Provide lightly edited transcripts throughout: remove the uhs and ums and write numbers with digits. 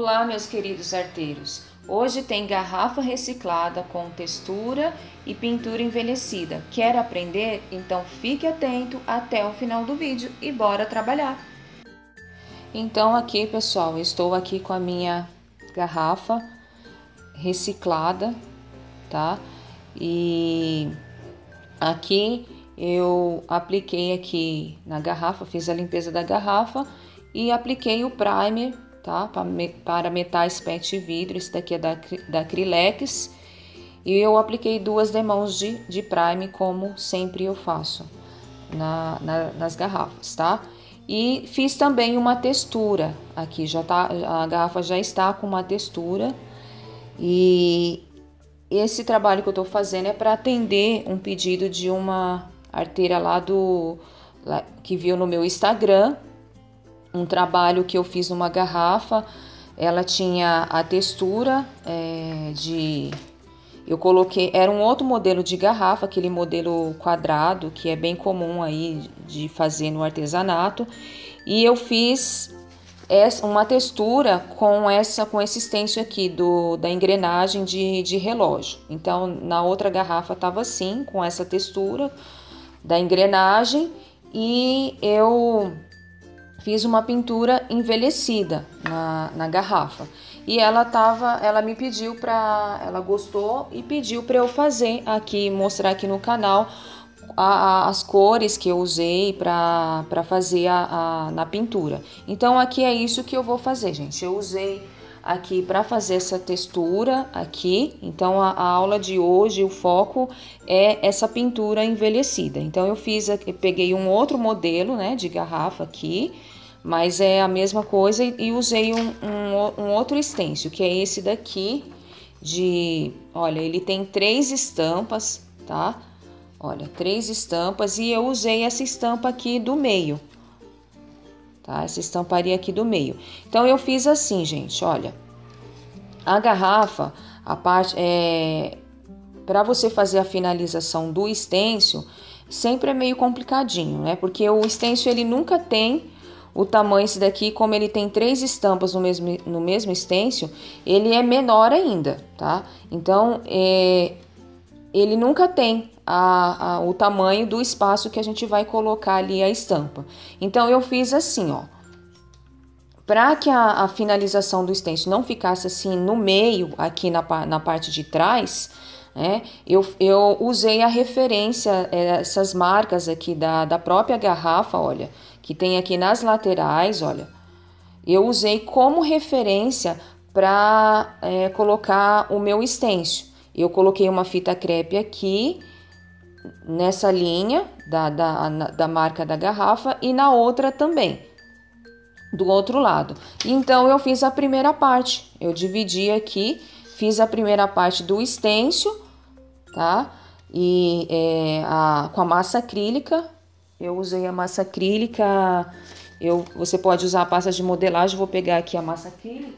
Olá, meus queridos arteiros! Hoje tem garrafa reciclada com textura e pintura envelhecida. Quer aprender? Então fique atento até o final do vídeo e bora trabalhar! Então aqui, pessoal, estou aqui com a minha garrafa reciclada, tá? E aqui eu apliquei aqui na garrafa, fiz a limpeza da garrafa e apliquei o primer, tá? Para metais PET vidro. Esse daqui é da Acrylex. E eu apliquei 2 demãos de primer, como sempre eu faço nas garrafas, tá? E fiz também uma textura. Aqui já tá, a garrafa já está com uma textura. E esse trabalho que eu tô fazendo é para atender um pedido de uma arteira que viu no meu Instagram. Um trabalho que eu fiz numa garrafa, ela tinha a textura eu coloquei, era um outro modelo de garrafa, aquele modelo quadrado, que é bem comum aí de fazer no artesanato, e eu fiz uma textura com esse stencil aqui da engrenagem de relógio. Então, na outra garrafa tava assim, com essa textura da engrenagem, e eu fiz uma pintura envelhecida na garrafa. E ela me pediu ela gostou e pediu para eu fazer aqui, mostrar aqui no canal as cores que eu usei para fazer na pintura. Então aqui é isso que eu vou fazer, gente. Eu usei aqui para fazer essa textura aqui. Então a aula de hoje, o foco é essa pintura envelhecida. Então eu peguei um outro modelo, né, de garrafa aqui, mas é a mesma coisa, e usei um outro stencil, que é esse daqui olha, ele tem 3 estampas, tá? Olha, 3 estampas, e eu usei essa estampa aqui do meio, tá? Essa estamparia aqui do meio. Então eu fiz assim, gente, olha, a garrafa, para você fazer a finalização do stencil, sempre é meio complicadinho, né? Porque o stencil ele nunca tem o tamanho. Esse daqui, como ele tem 3 estampas no mesmo stencil, ele é menor ainda, tá? Então, ele nunca tem o tamanho do espaço que a gente vai colocar ali a estampa. Então, eu fiz assim, ó. Para que a finalização do stencil não ficasse assim no meio, aqui na parte de trás, né? Eu usei a referência, essas marcas aqui da própria garrafa, olha, que tem aqui nas laterais, olha. Eu usei como referência para colocar o meu stencil. Eu coloquei uma fita crepe aqui, nessa linha da marca da garrafa, e na outra também, do outro lado. Então eu fiz a primeira parte, eu dividi aqui, fiz a primeira parte do stencil, tá? E com a massa acrílica, eu usei a massa acrílica. Você pode usar a pasta de modelagem. Vou pegar aqui a massa acrílica.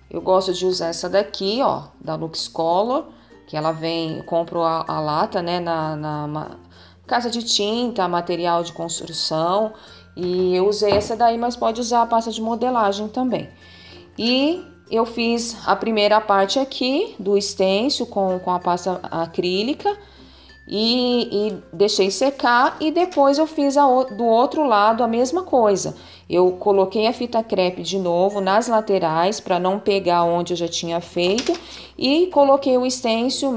Eu gosto de usar essa daqui, ó, da Lux Color, que ela vem, eu compro a lata, né, na casa de tinta, material de construção, e eu usei essa daí, mas pode usar a pasta de modelagem também. E eu fiz a primeira parte aqui do stencil com a pasta acrílica e deixei secar, e depois eu fiz do outro lado a mesma coisa. Eu coloquei a fita crepe de novo nas laterais para não pegar onde eu já tinha feito, e coloquei o stencil,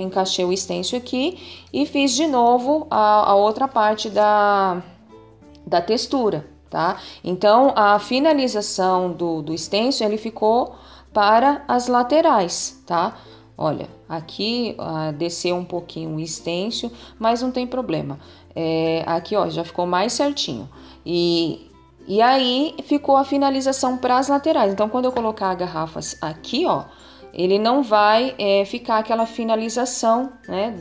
encaixei o stencil aqui e fiz de novo a outra parte da textura, tá? Então a finalização do stencil ele ficou para as laterais, tá? Olha, aqui desceu um pouquinho o stencil, mas não tem problema. Aqui, ó, já ficou mais certinho. E aí ficou a finalização para as laterais. Então, quando eu colocar a garrafa aqui, ó, ele não vai ficar aquela finalização, né,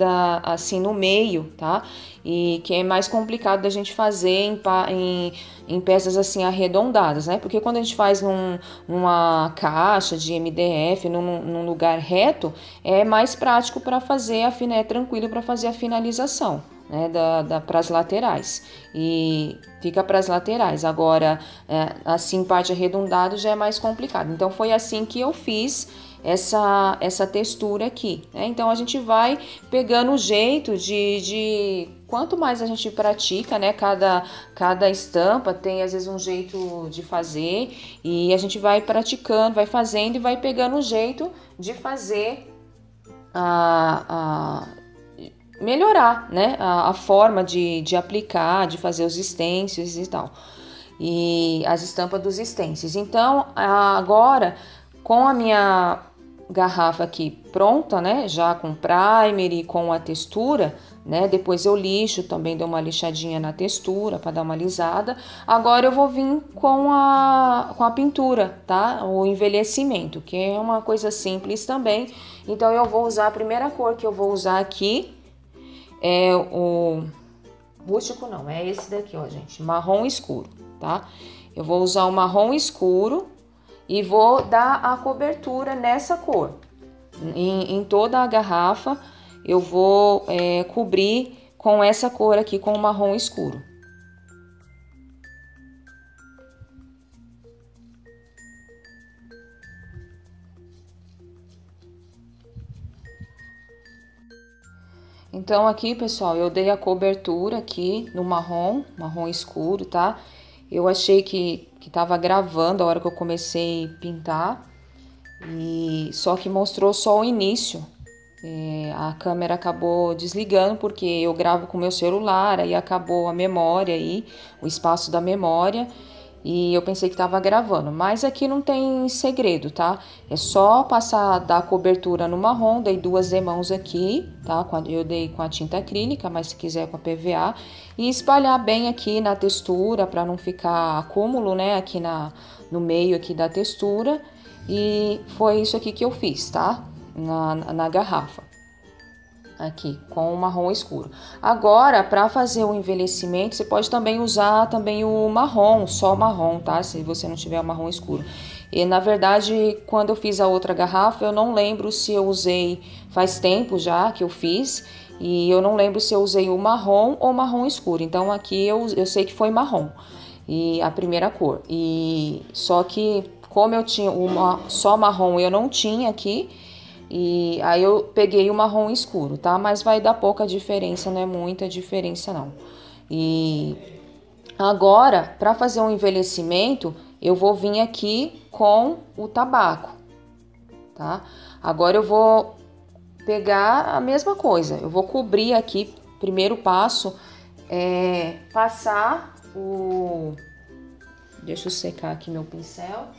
assim no meio, tá? E que é mais complicado da gente fazer em peças assim arredondadas, né? Porque quando a gente faz numa caixa de MDF, num lugar reto, é mais prático para fazer tranquilo para fazer a finalização, né, para as laterais, e fica para as laterais. Agora, assim, parte arredondada já é mais complicado. Então, foi assim que eu fiz essa textura aqui, né? Então, a gente vai pegando o jeito de quanto mais a gente pratica, né? Cada estampa tem, às vezes, um jeito de fazer, e a gente vai praticando, vai fazendo e vai pegando o jeito de fazer melhorar, né, a forma de aplicar, de fazer os stencils e tal, e as estampas dos stencils. Então, agora, com a minha garrafa aqui pronta, né, já com primer e com a textura, né, depois eu lixo, também dou uma lixadinha na textura para dar uma alisada. Agora eu vou vir com a pintura, tá, o envelhecimento, que é uma coisa simples também. Então, eu vou usar a primeira cor que eu vou usar aqui, é o rústico, não, é esse daqui, ó, gente, marrom escuro, tá? Eu vou usar o marrom escuro e vou dar a cobertura nessa cor. Em toda a garrafa, eu vou cobrir com essa cor aqui, com o marrom escuro. Então, aqui, pessoal, eu dei a cobertura aqui no marrom escuro, tá? Eu achei que tava gravando a hora que eu comecei a pintar, e só que mostrou só o início. A câmera acabou desligando porque eu gravo com meu celular, aí acabou a memória aí, o espaço da memória, e eu pensei que estava gravando, mas aqui não tem segredo, tá? É só passar, dar cobertura no marrom, dei 2 demãos aqui, tá? Eu dei com a tinta acrílica, mas se quiser com a PVA, e espalhar bem aqui na textura para não ficar acúmulo, né? Aqui no meio aqui da textura, e foi isso aqui que eu fiz, tá? Na garrafa. Aqui, com o marrom escuro. Agora, para fazer o envelhecimento, você pode também usar também o marrom, só o marrom, tá? Se você não tiver o marrom escuro. E, na verdade, quando eu fiz a outra garrafa, eu não lembro se eu usei, faz tempo já que eu fiz, e eu não lembro se eu usei o marrom ou marrom escuro. Então, aqui eu sei que foi marrom, e a primeira cor. E só que, como eu tinha só marrom, eu não tinha aqui, e aí eu peguei o marrom escuro, tá? Mas vai dar pouca diferença, não é muita diferença não. E agora, para fazer um envelhecimento, eu vou vir aqui com o tabaco, tá? Agora eu vou pegar a mesma coisa. Eu vou cobrir aqui, primeiro passo, passar o... Deixa eu secar aqui meu pincel.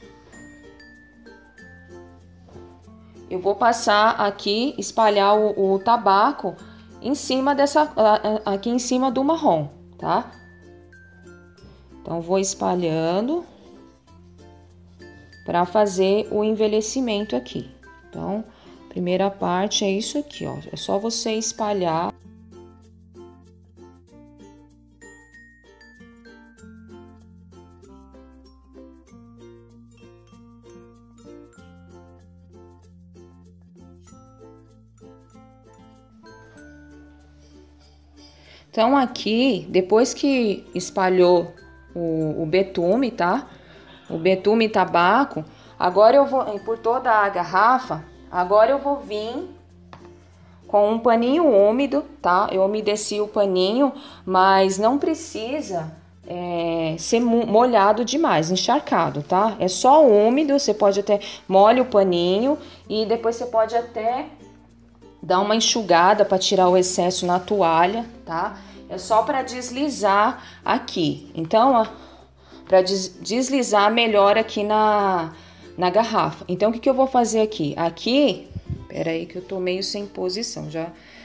Eu vou passar aqui, espalhar o tabaco em cima aqui em cima do marrom, tá? Então, vou espalhando para fazer o envelhecimento aqui. Então, primeira parte é isso aqui, ó. É só você espalhar. Então, aqui, depois que espalhou o betume, tá? O betume e tabaco, agora eu vou, por toda a garrafa, agora eu vou vir com um paninho úmido, tá? Eu umedeci o paninho, mas não precisa ser molhado demais, encharcado, tá? É só úmido, você pode até molha o paninho e depois você pode até dar uma enxugada para tirar o excesso na toalha, tá? É só para deslizar aqui. Então, para deslizar melhor aqui na garrafa. Então, o que eu vou fazer aqui? Aqui, peraí que eu tô meio sem posição.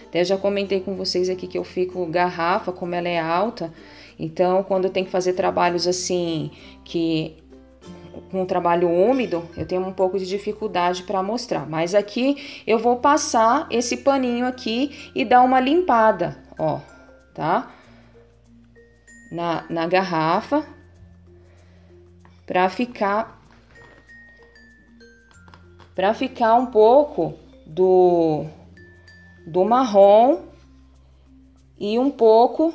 Até já comentei com vocês aqui que eu fico garrafa, como ela é alta. Então, quando eu tenho que fazer trabalhos assim, com um trabalho úmido, eu tenho um pouco de dificuldade para mostrar. Mas aqui eu vou passar esse paninho aqui e dar uma limpada, ó, tá? Na garrafa, para ficar um pouco do marrom e um pouco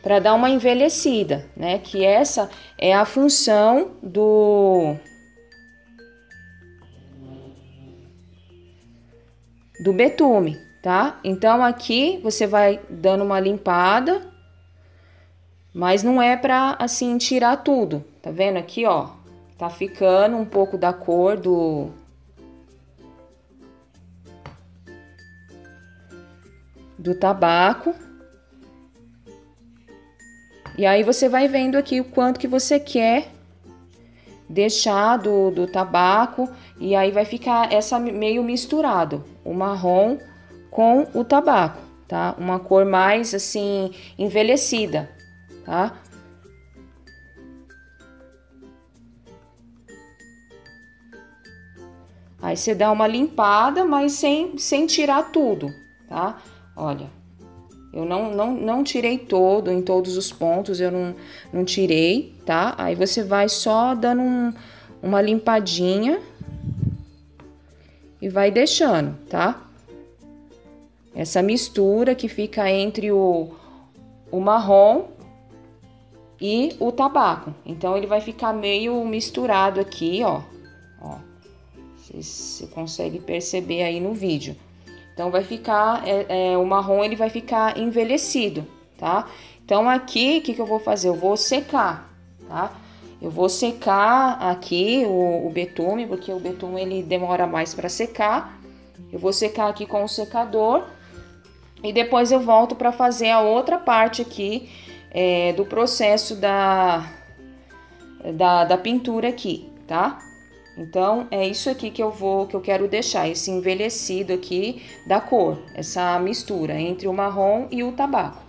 para dar uma envelhecida, né? Que essa é a função do betume, tá? Então aqui você vai dando uma limpada, mas não é pra assim tirar tudo. Tá vendo aqui, ó? Tá ficando um pouco da cor do tabaco. E aí você vai vendo aqui o quanto que você quer deixar do tabaco, e aí vai ficar essa meio misturado, o marrom com o tabaco, tá? Uma cor mais assim envelhecida, tá? Aí você dá uma limpada, mas sem tirar tudo, tá? Olha, eu não tirei todo, em todos os pontos eu não tirei, tá? Aí você vai só dando uma limpadinha e vai deixando, tá? Essa mistura que fica entre o marrom e o tabaco. Então, ele vai ficar meio misturado aqui, ó. Você consegue perceber aí no vídeo. Então, vai ficar, o marrom ele vai ficar envelhecido, tá? Então, aqui, o que eu vou fazer? Eu vou secar, tá? Eu vou secar aqui o betume, porque o betume ele demora mais para secar. Eu vou secar aqui com o secador e depois eu volto para fazer a outra parte aqui do processo da pintura aqui, tá? Então, é isso aqui que eu quero deixar, esse envelhecido aqui da cor, essa mistura entre o marrom e o tabaco.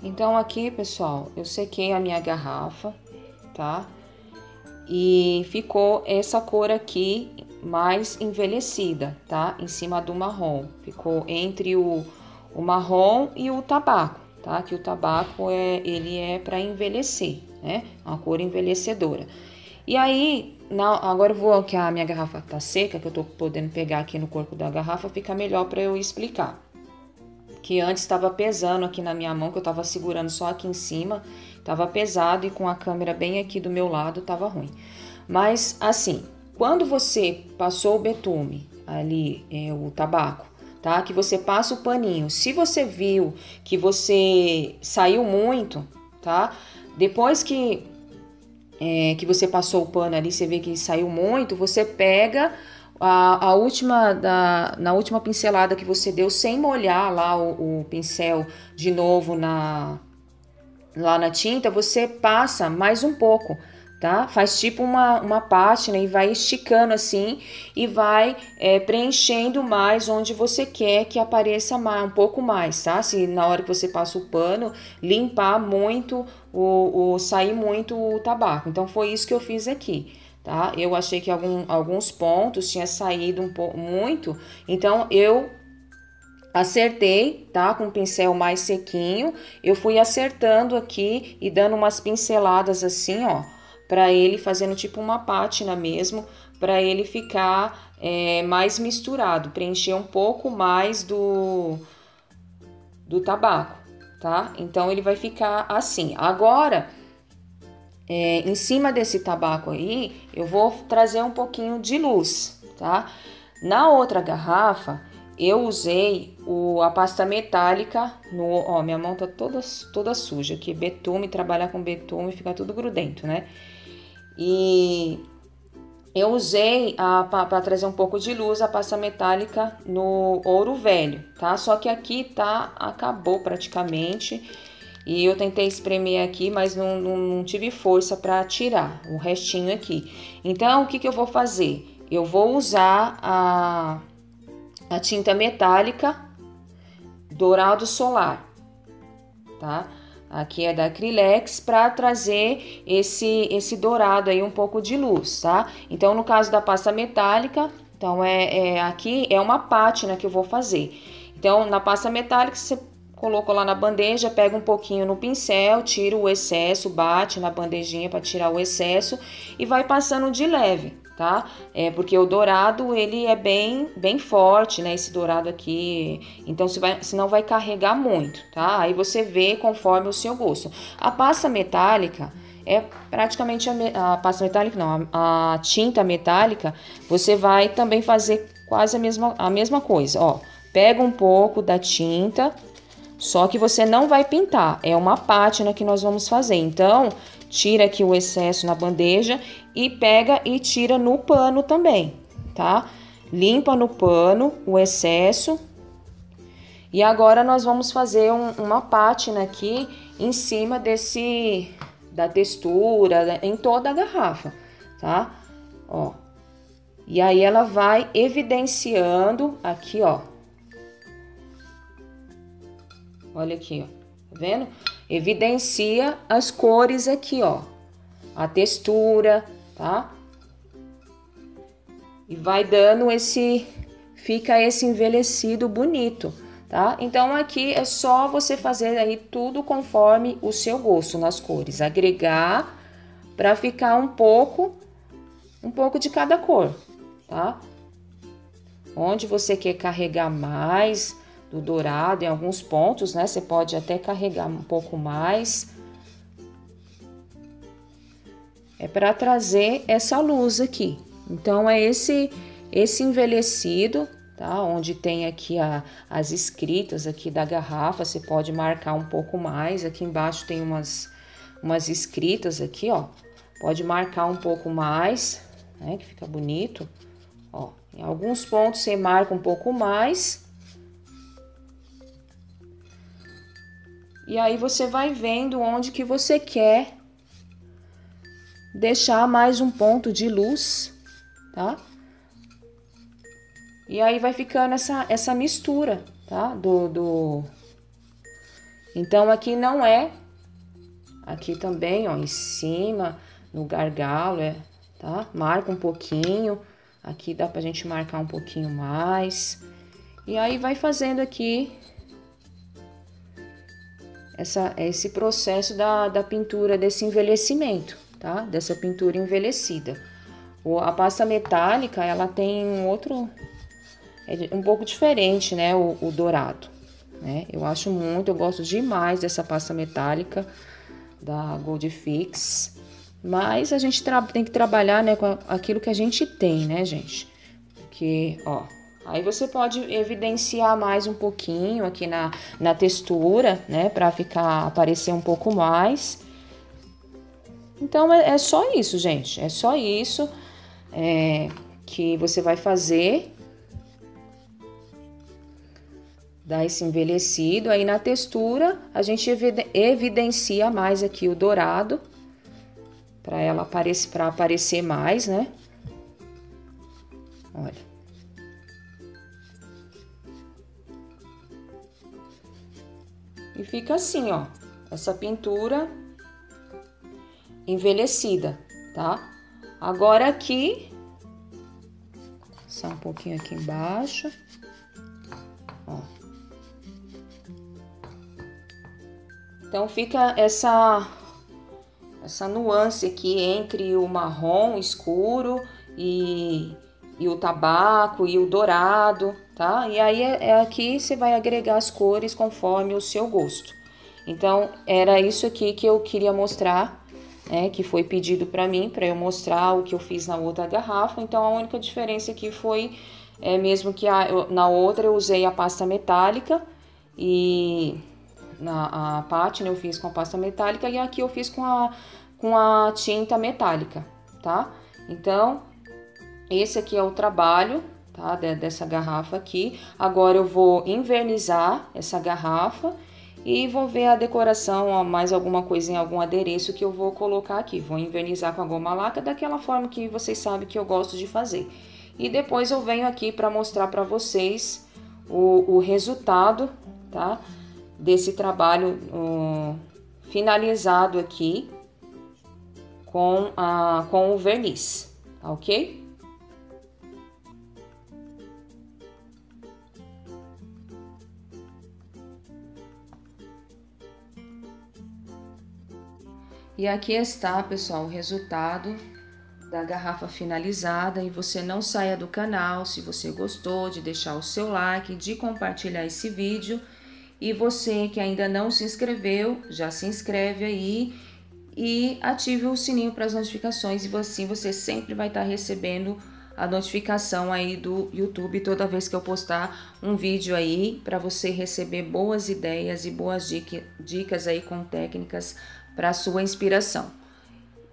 Então, aqui, pessoal, eu sequei a minha garrafa, tá? E ficou essa cor aqui mais envelhecida, tá? Em cima do marrom. Ficou entre o marrom e o tabaco, tá? Que o tabaco ele é para envelhecer, né? Uma cor envelhecedora. E aí, agora eu vou, que a minha garrafa tá seca, que eu tô podendo pegar aqui no corpo da garrafa, fica melhor para eu explicar. Que antes estava pesando aqui na minha mão, que eu tava segurando só aqui em cima, tava pesado e com a câmera bem aqui do meu lado tava ruim. Mas assim, quando você passou o betume ali, o tabaco, tá? Que você passa o paninho, se você viu que você saiu muito, tá? Depois que você passou o pano ali, você vê que saiu muito, você pega na última pincelada que você deu, sem molhar lá o pincel de novo lá na tinta, você passa mais um pouco, tá? Faz tipo uma pátina e vai esticando assim e vai preenchendo mais onde você quer que apareça um pouco mais, tá? Se na hora que você passa o pano, limpar muito, sair muito o tabaco. Então, foi isso que eu fiz aqui. Tá? Eu achei que alguns pontos tinha saído muito, então eu acertei, tá? Com o pincel mais sequinho, eu fui acertando aqui e dando umas pinceladas assim, ó, para ele fazendo tipo uma pátina mesmo, para ele ficar mais misturado, preencher um pouco mais do tabaco, tá? Então ele vai ficar assim. Agora, em cima desse tabaco aí, eu vou trazer um pouquinho de luz, tá? Na outra garrafa, eu usei a pasta metálica, ó, minha mão tá toda suja aqui, betume, trabalhar com betume fica tudo grudento, né? E eu usei para trazer um pouco de luz a pasta metálica no ouro velho, tá? Só que aqui acabou praticamente. E eu tentei espremer aqui, mas não tive força para tirar o restinho aqui. Então, o que eu vou fazer? Eu vou usar a tinta metálica dourado solar, tá? Aqui é da Acrylex, para trazer esse dourado aí, um pouco de luz, tá? Então, no caso da pasta metálica, então aqui é uma pátina que eu vou fazer. Então, na pasta metálica, você colocou lá na bandeja, pega um pouquinho no pincel, tira o excesso, bate na bandejinha para tirar o excesso e vai passando de leve, tá? Porque o dourado, ele é bem forte, né? Esse dourado aqui, então senão vai carregar muito, tá? Aí você vê conforme o seu gosto. A pasta metálica é praticamente a pasta metálica, não, a tinta metálica, você vai também fazer quase a mesma coisa, ó. Pega um pouco da tinta, só que você não vai pintar, é uma pátina que nós vamos fazer. Então, tira aqui o excesso na bandeja e pega e tira no pano também, tá? Limpa no pano o excesso. E agora nós vamos fazer uma pátina aqui em cima da textura, em toda a garrafa, tá? Ó. E aí ela vai evidenciando aqui, ó. Olha aqui, ó. Tá vendo? Evidencia as cores aqui, ó. A textura, tá? E vai dando fica esse envelhecido bonito, tá? Então aqui é só você fazer aí tudo conforme o seu gosto nas cores, agregar para ficar um pouco de cada cor, tá? Onde você quer carregar mais do dourado, em alguns pontos, né? Você pode até carregar um pouco mais. É para trazer essa luz aqui. Então, é esse envelhecido, tá? Onde tem aqui as escritas aqui da garrafa, você pode marcar um pouco mais. Aqui embaixo tem umas escritas aqui, ó. Pode marcar um pouco mais, né? Que fica bonito. Ó, em alguns pontos você marca um pouco mais. E aí você vai vendo onde que você quer deixar mais um ponto de luz, tá? E aí vai ficando essa mistura, tá? Então aqui não é, aqui também, ó, em cima, no gargalo, tá? Marca um pouquinho, aqui dá pra gente marcar um pouquinho mais. E aí vai fazendo aqui esse processo da pintura, desse envelhecimento, tá? Dessa pintura envelhecida. A pasta metálica, ela tem é um pouco diferente, né? O dourado, né? Eu gosto demais dessa pasta metálica da Gold Fix. Mas a gente tem que trabalhar, né, com aquilo que a gente tem, né, gente? Porque, ó, aí você pode evidenciar mais um pouquinho aqui na textura, né, para aparecer um pouco mais. Então, é só isso, gente. É só isso que você vai fazer. Dá esse envelhecido. Aí, na textura, a gente evidencia mais aqui o dourado. Para aparecer mais, né? Olha. E fica assim, ó. Essa pintura envelhecida, tá? Agora aqui, só um pouquinho aqui embaixo, ó. Então fica essa nuance aqui entre o marrom escuro e o tabaco e o dourado, tá? E aí aqui você vai agregar as cores conforme o seu gosto. Então era isso aqui que eu queria mostrar, né? Que foi pedido para mim, para eu mostrar o que eu fiz na outra garrafa. Então a única diferença aqui foi mesmo que na outra eu usei a pasta metálica e a pátina eu fiz com a pasta metálica e aqui eu fiz com a tinta metálica, tá? Então, esse aqui é o trabalho, tá? Dessa garrafa aqui. Agora eu vou invernizar essa garrafa e vou ver a decoração, ó, mais alguma coisinha, algum adereço que eu vou colocar aqui. Vou invernizar com a goma laca daquela forma que vocês sabem que eu gosto de fazer. E depois eu venho aqui para mostrar para vocês o resultado, tá? Desse trabalho finalizado aqui com o verniz, tá ok? E aqui está, pessoal, o resultado da garrafa finalizada e você não saia do canal se você gostou, de deixar o seu like, de compartilhar esse vídeo. E você que ainda não se inscreveu, já se inscreve aí e ative o sininho para as notificações e assim você sempre vai estar recebendo a notificação aí do YouTube toda vez que eu postar um vídeo aí, para você receber boas ideias e boas dicas aí com técnicas para sua inspiração.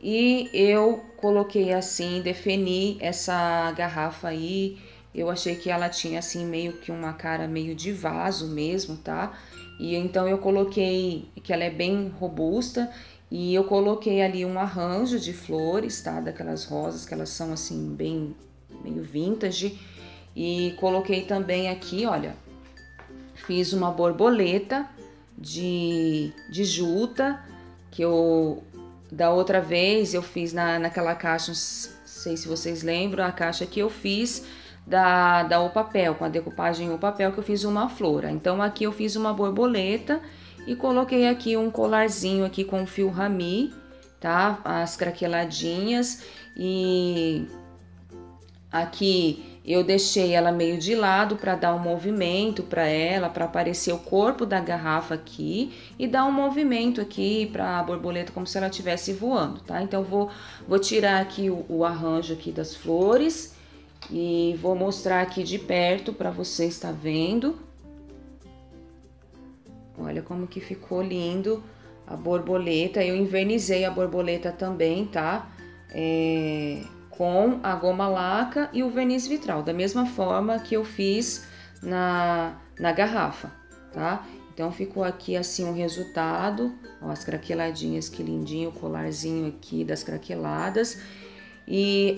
E eu coloquei assim, defini essa garrafa aí. Eu achei que ela tinha assim meio que uma cara meio de vaso mesmo, tá? E então eu coloquei que ela é bem robusta e eu coloquei ali um arranjo de flores, tá? Daquelas rosas que elas são assim bem meio vintage. E coloquei também aqui, olha, fiz uma borboleta de juta que eu da outra vez eu fiz naquela caixa, não sei se vocês lembram, a caixa que eu fiz da O Papel, com a decupagem O Papel, que eu fiz uma flora. Então aqui eu fiz uma borboleta e coloquei aqui um colarzinho aqui com fio rami, tá? As craqueladinhas e aqui eu deixei ela meio de lado para dar um movimento para ela, para aparecer o corpo da garrafa aqui e dar um movimento aqui para a borboleta como se ela estivesse voando, tá? Então vou tirar aqui o arranjo aqui das flores e vou mostrar aqui de perto para você estar vendo. Olha como que ficou lindo a borboleta. Eu invernizei a borboleta também, tá? Com a goma laca e o verniz vitral, da mesma forma que eu fiz na garrafa, tá? Então ficou aqui assim o resultado, ó, as craqueladinhas, que lindinho, o colarzinho aqui das craqueladas. E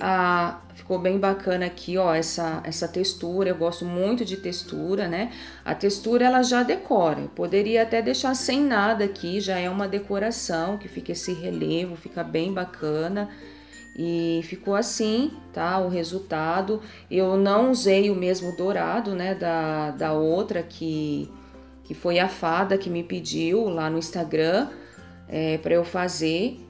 ficou bem bacana aqui, ó, essa textura. Eu gosto muito de textura, né? A textura ela já decora. Eu poderia até deixar sem nada aqui, já é uma decoração que fica esse relevo, fica bem bacana. E ficou assim, tá? O resultado. Eu não usei o mesmo dourado, né? Da outra que foi a fada que me pediu lá no Instagram para eu fazer.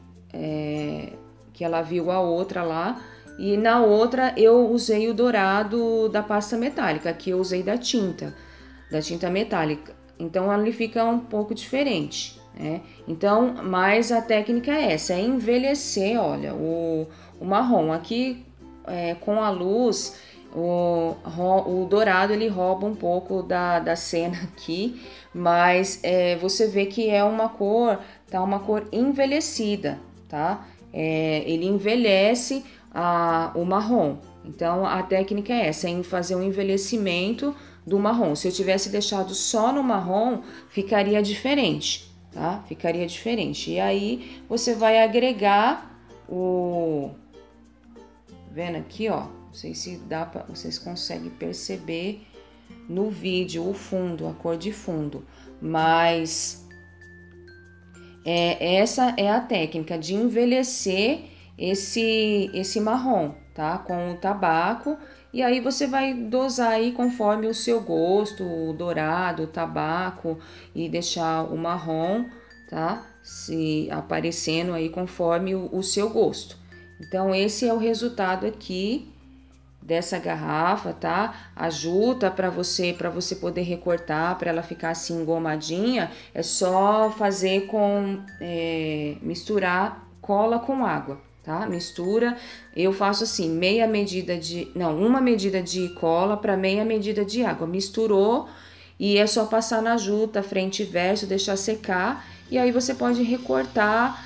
Que ela viu a outra lá. E na outra eu usei o dourado da pasta metálica, que eu usei da tinta metálica. Então ele fica um pouco diferente. Então, mas a técnica é essa, é envelhecer, olha, o marrom. Aqui, com a luz, o dourado ele rouba um pouco da cena aqui, mas você vê que é uma cor, tá uma cor envelhecida, tá? Ele envelhece o marrom. Então, a técnica é essa, em fazer um envelhecimento do marrom. Se eu tivesse deixado só no marrom, ficaria diferente. Tá? Ficaria diferente. E aí você vai agregar vendo aqui, ó, não sei se dá para vocês conseguem perceber no vídeo o fundo, a cor de fundo, mas essa é a técnica de envelhecer esse marrom, tá? Com o tabaco. E aí você vai dosar aí conforme o seu gosto, o dourado, o tabaco, e deixar o marrom, tá? Se aparecendo aí conforme o seu gosto. Então esse é o resultado aqui dessa garrafa, tá? Ajuda para você poder recortar, para ela ficar assim engomadinha. É só fazer misturar cola com água. Tá? Mistura, eu faço assim, uma medida de cola para meia medida de água. Misturou e é só passar na juta, frente e verso, deixar secar. E aí você pode recortar,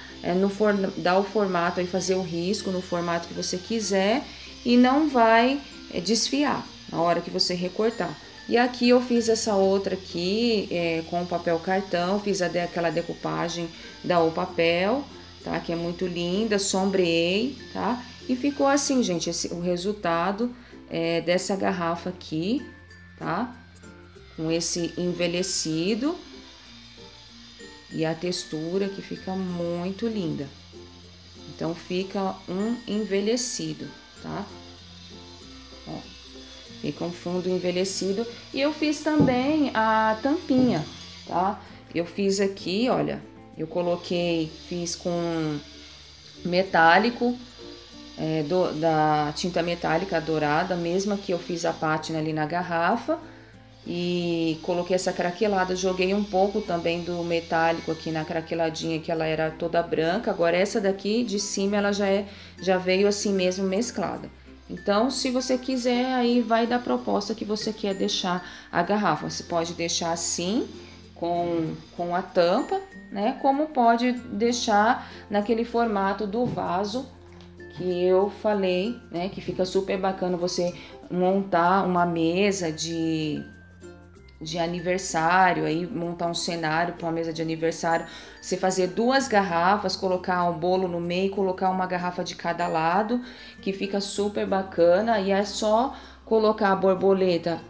dar o formato, aí fazer o risco no formato que você quiser e não vai desfiar na hora que você recortar. E aqui eu fiz essa outra aqui com papel cartão, fiz aquela decupagem da O Papel, tá? Que é muito linda, sombreei, tá? E ficou assim, gente, o resultado dessa garrafa aqui, tá? Com esse envelhecido e a textura que fica muito linda. Então fica um envelhecido, tá? Ó, fica um fundo envelhecido. E eu fiz também a tampinha, tá? Eu fiz aqui, olha, eu fiz com metálico, da tinta metálica dourada, mesma que eu fiz a pátina ali na garrafa. E coloquei essa craquelada, joguei um pouco também do metálico aqui na craqueladinha, que ela era toda branca. Agora essa daqui de cima ela já veio assim mesmo mesclada. Então, se você quiser, aí vai da proposta que você quer deixar a garrafa. Você pode deixar assim, com a tampa, né? Como pode deixar naquele formato do vaso que eu falei, né? Que fica super bacana você montar uma mesa de aniversário, aí montar um cenário para uma mesa de aniversário, você fazer 2 garrafas, colocar um bolo no meio, colocar uma garrafa de cada lado, que fica super bacana. E é só colocar a borboleta,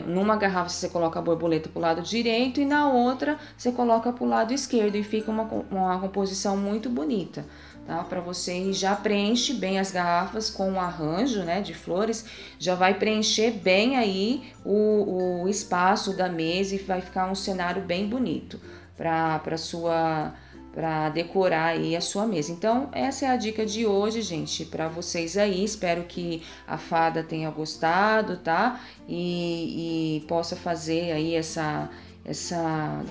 numa garrafa você coloca a borboleta pro lado direito e na outra você coloca pro lado esquerdo e fica uma composição muito bonita. Tá? Para você já preenche bem as garrafas com um arranjo, né, de flores, já vai preencher bem aí o espaço da mesa e vai ficar um cenário bem bonito para decorar aí a sua mesa. Então, essa é a dica de hoje, gente, para vocês aí. Espero que a fada tenha gostado, tá? E possa fazer aí essa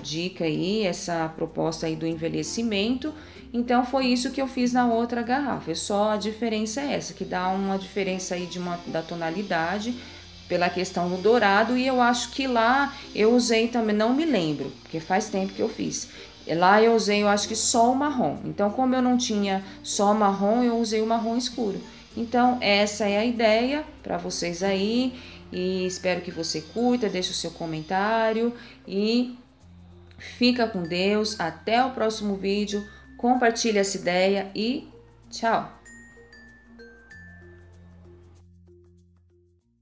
dica aí, essa proposta aí do envelhecimento. Então foi isso que eu fiz na outra garrafa. Só a diferença é essa, que dá uma diferença aí da tonalidade pela questão do dourado. E eu acho que lá eu usei também, não me lembro, porque faz tempo que eu fiz. Lá eu usei, eu acho que só o marrom. Então, como eu não tinha só marrom, eu usei o marrom escuro. Então, essa é a ideia para vocês aí. E espero que você curta, deixe o seu comentário e fica com Deus. Até o próximo vídeo. Compartilhe essa ideia e tchau!